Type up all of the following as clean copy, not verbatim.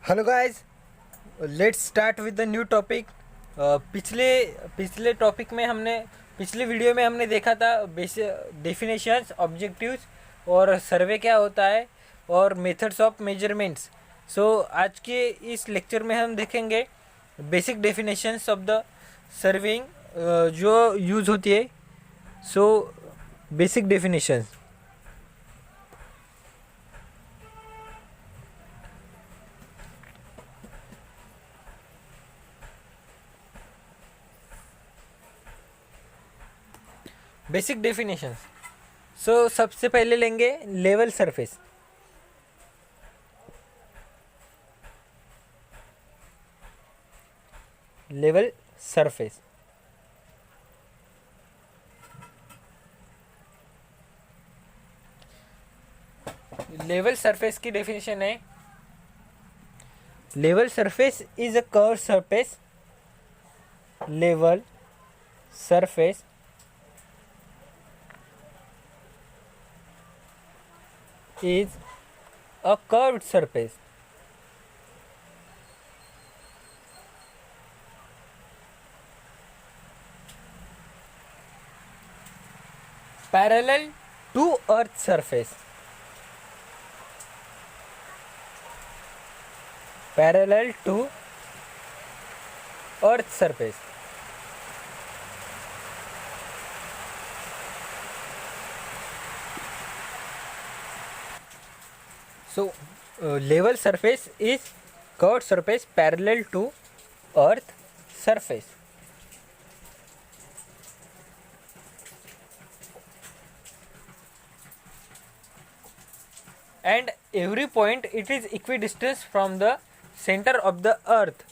Hello guys, let's start with the new topic. पिछले पिछले topic में हमने पिछले वीडियो में हमने देखा था बेसिक डेफिनेशंस, ऑब्जेक्टिव्स और सर्वे क्या होता है और मेथड्स ऑफ मेजरमेंट्स। सो आज के इस लेक्चर में हम देखेंगे basic definitions of the surveying जो यूज़ होती है। So basic definitions. Basic definitions. So सबसे पहले लेंगे level surface. Level surface level surface की डेफिनेशन है, level surface is a curve surface. Level surface is a curved surface parallel to earth surface, parallel to earth surface. So level surface is curved surface parallel to earth surface. And every point it is equidistant from the center of the earth,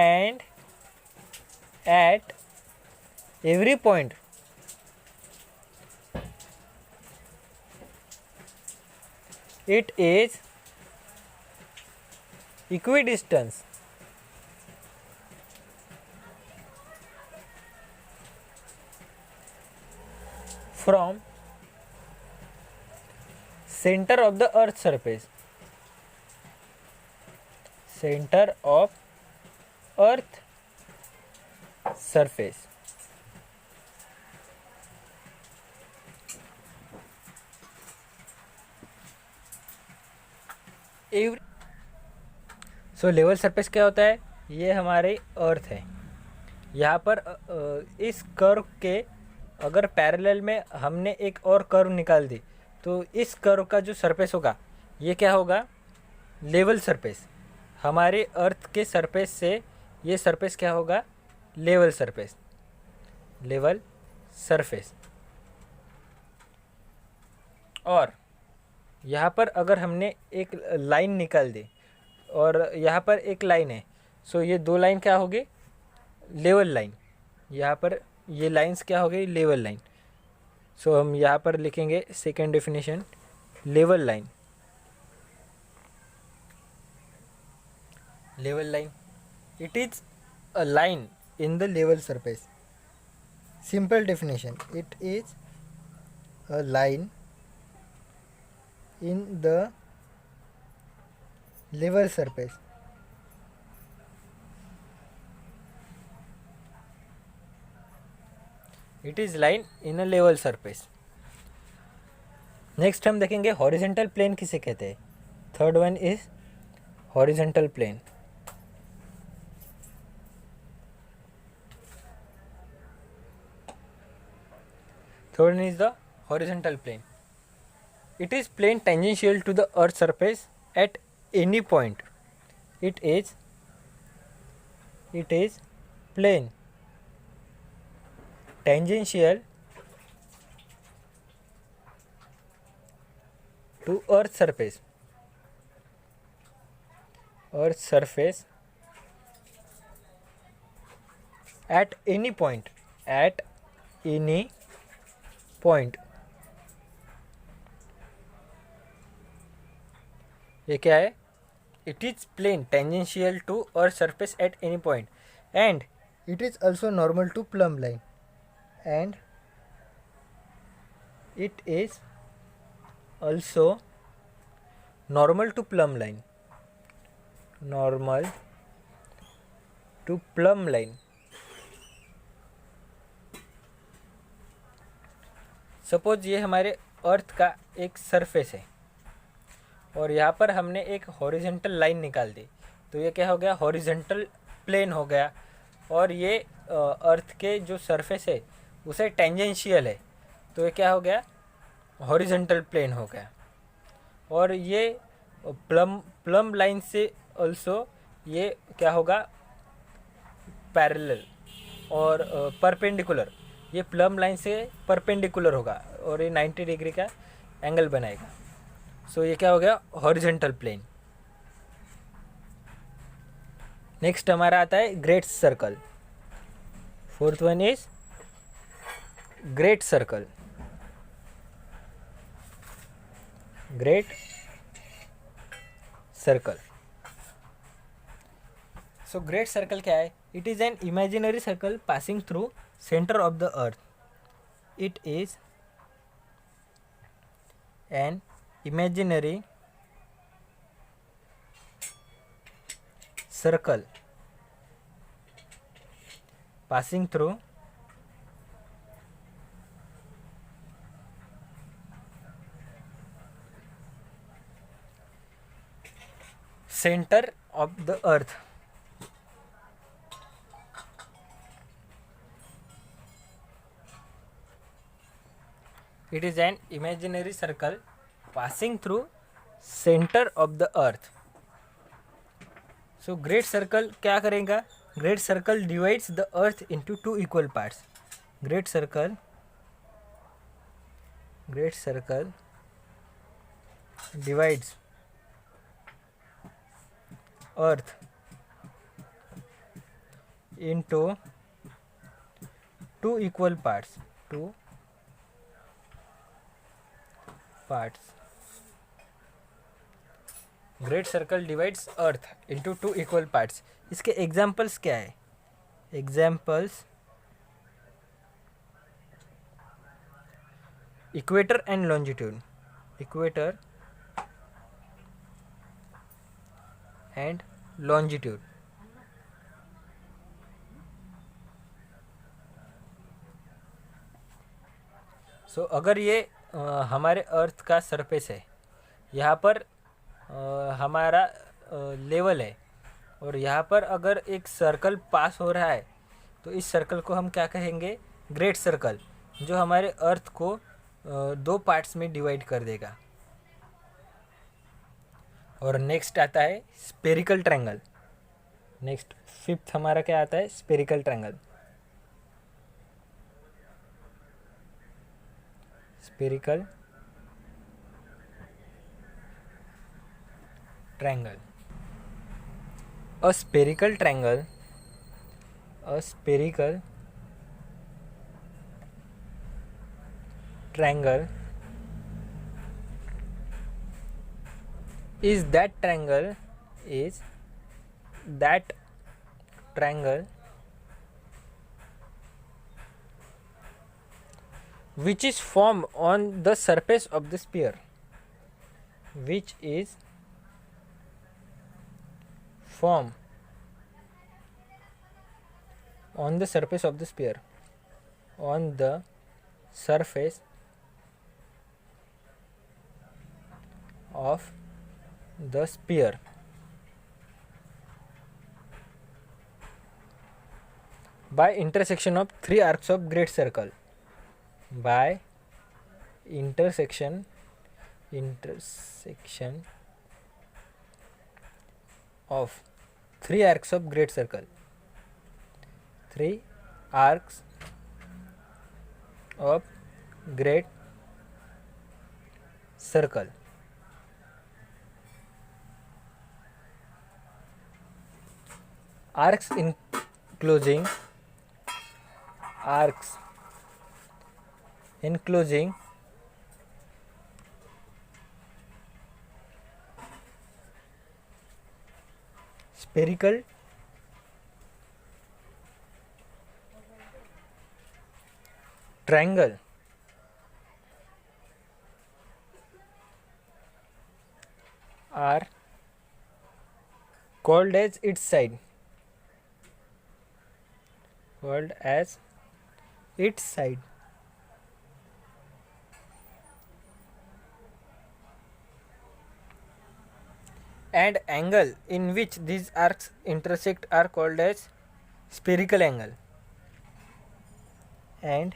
and at every point it is equidistant from center of the earth surface, center of earth surface. So level surface क्या होता है? ये हमारे अर्थ है। यहाँ पर इस curve के अगर पैरेलल में हमने एक और कर्व निकाल दी तो इस कर्व का जो सरफेस होगा ये क्या होगा? Level surface. हमारे अर्थ के सरफेस से ये सरफेस क्या होगा? Level surface. Level surface. और यहाँ पर अगर हमने एक लाइन निकाल दी और यहाँ पर एक लाइन है, सो ये दो लाइन क्या होगी? Level line. यहाँ पर ये लाइंस क्या हो गई? Level line. सो हम यहाँ पर लिखेंगे second definition, level line. Level line, it is a line in the level surface. Simple definition, it is a line in the level surface. It is line in a level surface. Next हम देखेंगे horizontal plane किसे कहते हैं। Third one is horizontal plane. Third one is the horizontal plane. It is plane tangential to the earth surface at any point. It is plane tangential to earth surface. Earth surface at any point. At any point. ये क्या है? It is plane tangential to earth surface at any point and it is also normal to plumb line and it is also normal to plumb line, normal to plumb line. सपोज ये हमारे अर्थ का एक surface है और यहाँ पर हमने एक हॉरिजेंटल लाइन निकाल दी, तो ये क्या हो गया, हॉरिजेंटल प्लेन हो गया। और ये अर्थ के जो सरफेस है उसे टेंजेंशियल है, तो ये क्या हो गया, हॉरिजेंटल प्लेन हो गया। और ये प्लम लाइन से ऑल्सो ये क्या होगा, पैरेलल और परपेंडिकुलर, ये प्लम लाइन से परपेंडिकुलर होगा और ये 90 डिग्री का एंगल बनाएगा। सो ये क्या हो गया, हॉरिजेंटल प्लेन। नेक्स्ट हमारा आता है great circle. Fourth one is great circle. Great circle. So great circle क्या है, it is an imaginary circle passing through center of the earth. It is an imaginary circle passing through center of the earth. It is an imaginary circle passing through center of the earth. So great circle क्या करेगा, great circle divides the earth into two equal parts. Great circle divides earth into two equal parts. Great circle divides earth into two equal parts. इसके examples क्या है, examples equator and longitude, equator and longitude. So अगर ये हमारे अर्थ का surface है, यहाँ पर हमारा लेवल है और यहाँ पर अगर एक सर्कल पास हो रहा है, तो इस सर्कल को हम क्या कहेंगे, ग्रेट सर्कल, जो हमारे अर्थ को दो पार्ट्स में डिवाइड कर देगा। और नेक्स्ट आता है स्पेरिकल ट्रायंगल। नेक्स्ट फिफ्थ हमारा क्या आता है, spherical triangle. spherical triangle. A spherical triangle is that triangle which is formed on the surface of the sphere, which is formed on the surface of the sphere, on the surface of the sphere by intersection of three arcs of great circle, by intersection of three arcs of great circle, three arcs of great circle. Arcs enclosing spherical triangle are called as its side, called as its side. And angle in which these arcs intersect are called as spherical angle. And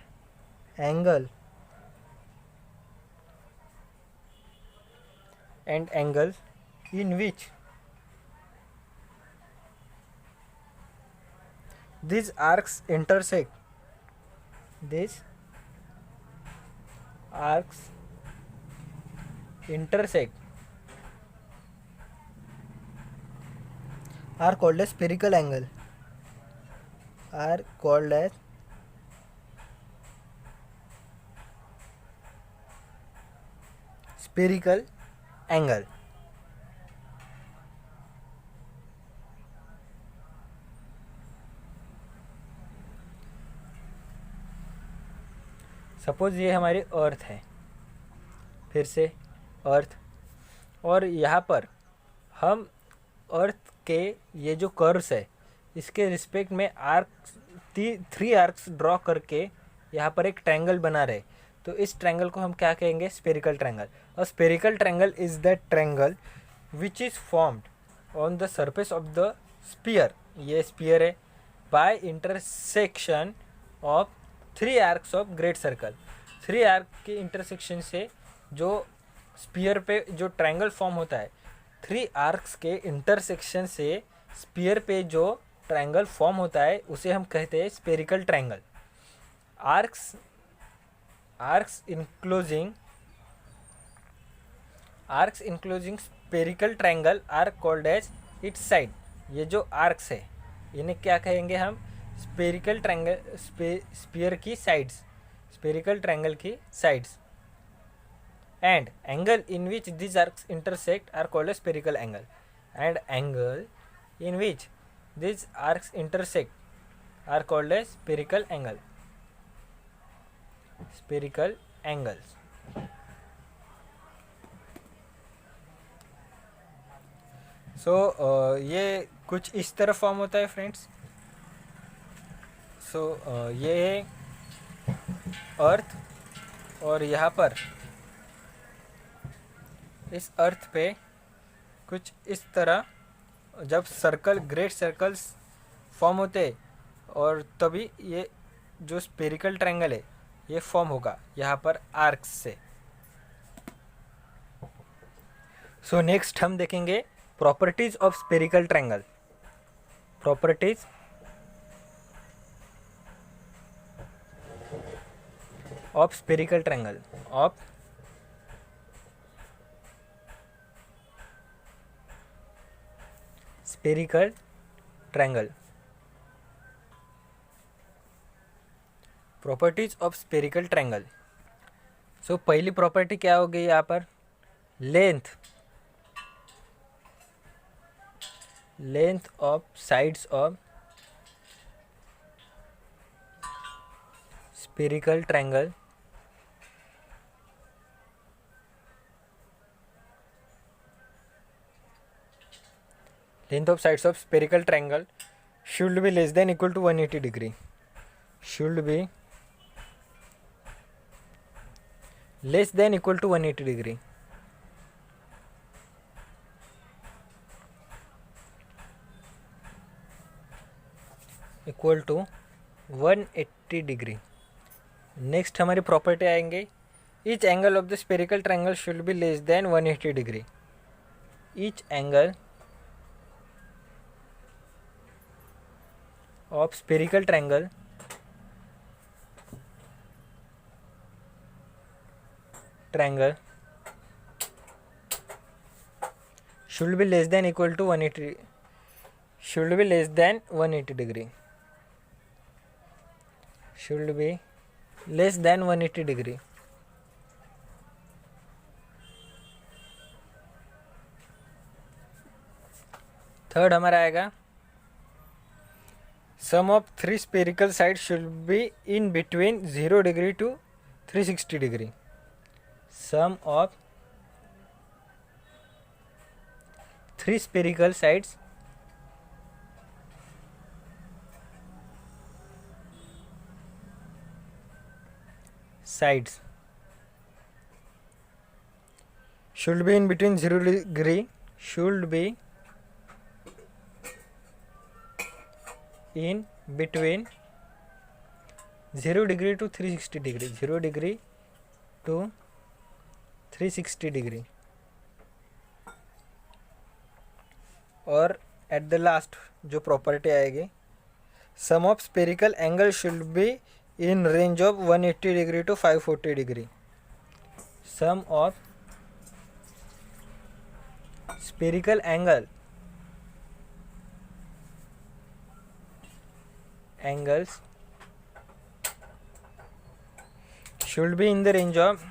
angle in which these arcs intersect, these arcs intersect are called as spherical angle, are called as spherical angle. Suppose ये हमारी अर्थ है, फिर से अर्थ, और यहाँ पर हम अर्थ के ये जो कर्व्स है इसके रिस्पेक्ट में आर्क्स, 3 आर्क्स ड्रॉ करके यहाँ पर एक ट्रायंगल बना रहे, तो इस ट्रायंगल को हम क्या कहेंगे? Spherical triangle. A spherical triangle is the triangle which is formed on the surface of the sphere, ये स्पीयर है, by intersection of 3 arcs of great circle. 3 arc के इंटरसेक्शन से जो स्पीयर पे जो ट्रायंगल फॉर्म होता है, 3 आर्क्स के इंटरसेक्शन से स्पीयर पे जो ट्रायंगल फॉर्म होता है उसे हम कहते हैं spherical triangle. Arcs enclosing spherical triangle are called as its side. ये जो आर्क्स है इन्हें क्या कहेंगे हम? स्फेरिकल ट्रायंगल, स्पीयर की साइड्स, स्फेरिकल ट्रायंगल की sides. And angle in which this arcs intersect are called as spherical angle. And angle in which this arcs intersect are called as spherical angle. Spherical angles. So ये कुछ इस तरह form होता है friends. सो ये है अर्थ, और यहाँ पर इस अर्थ पे कुछ इस तरह जब सर्कल, ग्रेट सर्कल्स फॉर्म होते और तभी ये जो स्फेरिकल ट्रायंगल है ये फॉर्म होगा यहाँ पर आर्क्स से. सो नेक्स्ट हम देखेंगे properties of spherical triangle. Properties of spherical triangle, of spherical triangle. Properties of spherical triangle. So पहली प्रॉपर्टी क्या हो गई यहाँ पर? Length of sides of spherical triangle length of sides of spherical triangle should be less than equal to 180 degree. Should be less than equal to 180 degree. Equal to 180 degree. Next हमारी property आएंगे, each angle of the spherical triangle should be less than 180 degree. Each angle of spherical triangle should be less than equal to 180, should be less than 180 degree, should be less than 180 degree. Third हमारा आएगा, sum of 3 spherical sides should be in between 0 degree to 360 degree. Sum of 3 spherical sides sides should be in between 0 degree, should be in between 0 degree to 360 degree, 0 degree to 360 degree. और at the last जो property आएगी, sum of spherical angle should be in range of 180 degree to 540 degree. Sum of spherical angles should be in the range of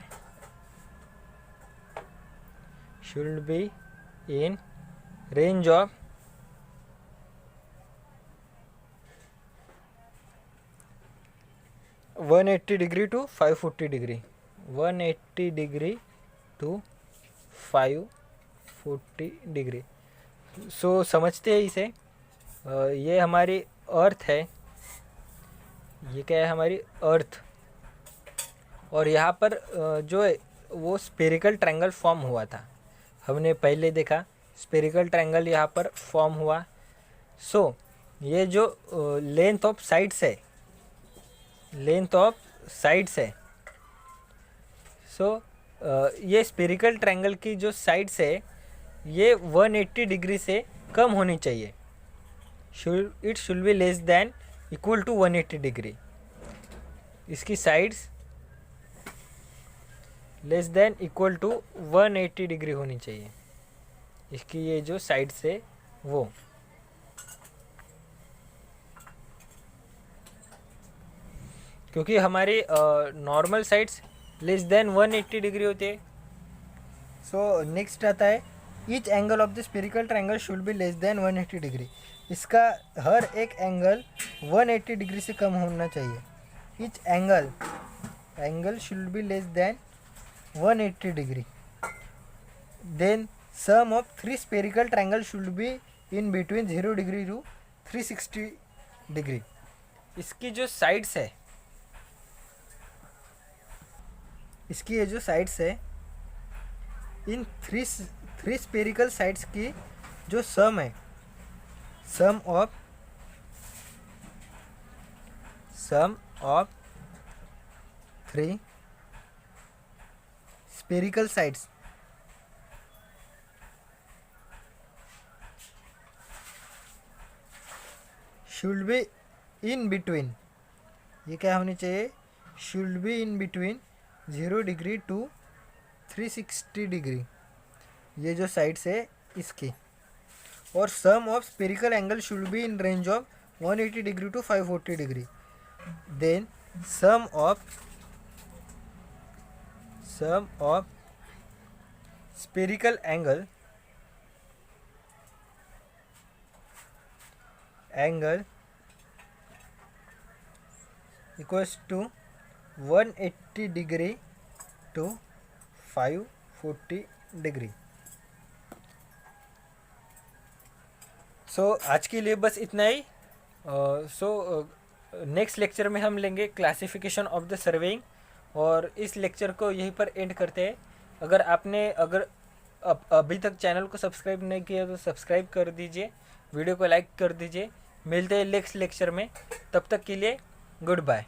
180 degree to 540 degree, 180 degree to 540 degree. सो समझते हैं इसे. ये हमारी अर्थ है, ये क्या है, हमारी अर्थ. और यहाँ पर जो है वो स्पेरिकल ट्रायंगल फॉर्म हुआ था. हमने पहले देखा स्पेरिकल ट्रायंगल यहाँ पर फॉर्म हुआ. सो ये जो लेंथ ऑफ साइड्स है, लेंथ ऑफ साइड्स है. सो ये स्पेरिकल ट्रायंगल की जो साइड्स है ये 180 डिग्री से कम होनी चाहिए. It should be less than equal to 180 degree. इसकी sides less than equal to 180 degree होनी चाहिए. इसकी ये जो साइड्स है वो. क्योंकि हमारी normal sides less than 180 degree होती है. सो नेक्स्ट आता है each angle of the spherical triangle should be less than 180 degree. इसका हर एक एंगल 180 डिग्री से कम होना चाहिए. Each angle should be less than 180 degree. Then sum of 3 spherical triangle should be in between 0 degree to 360 degree. इसकी जो sides है, इसकी ये जो साइड्स है, इन थ्री स्पेरिकल साइड्स की जो सम है, sum of 3 spherical sides should be in between. ये क्या होनी चाहिए, should be in between 0 degree to 360 degree. ये जो साइड्स है इसकी. और sum of spherical angle should be in range of 180 degree to 540 degree. Then sum of spherical angle equals to 180 degree to 540 degree. So आज के लिए बस इतना ही. नेक्स्ट लेक्चर में हम लेंगे क्लासिफिकेशन ऑफ द सर्वेइंग. और इस लेक्चर को यहीं पर एंड करते हैं. अगर अभी तक चैनल को सब्सक्राइब नहीं किया तो सब्सक्राइब कर दीजिए, वीडियो को लाइक कर दीजिए. मिलते हैं नेक्स्ट लेक्चर में. तब तक के लिए गुड बाय.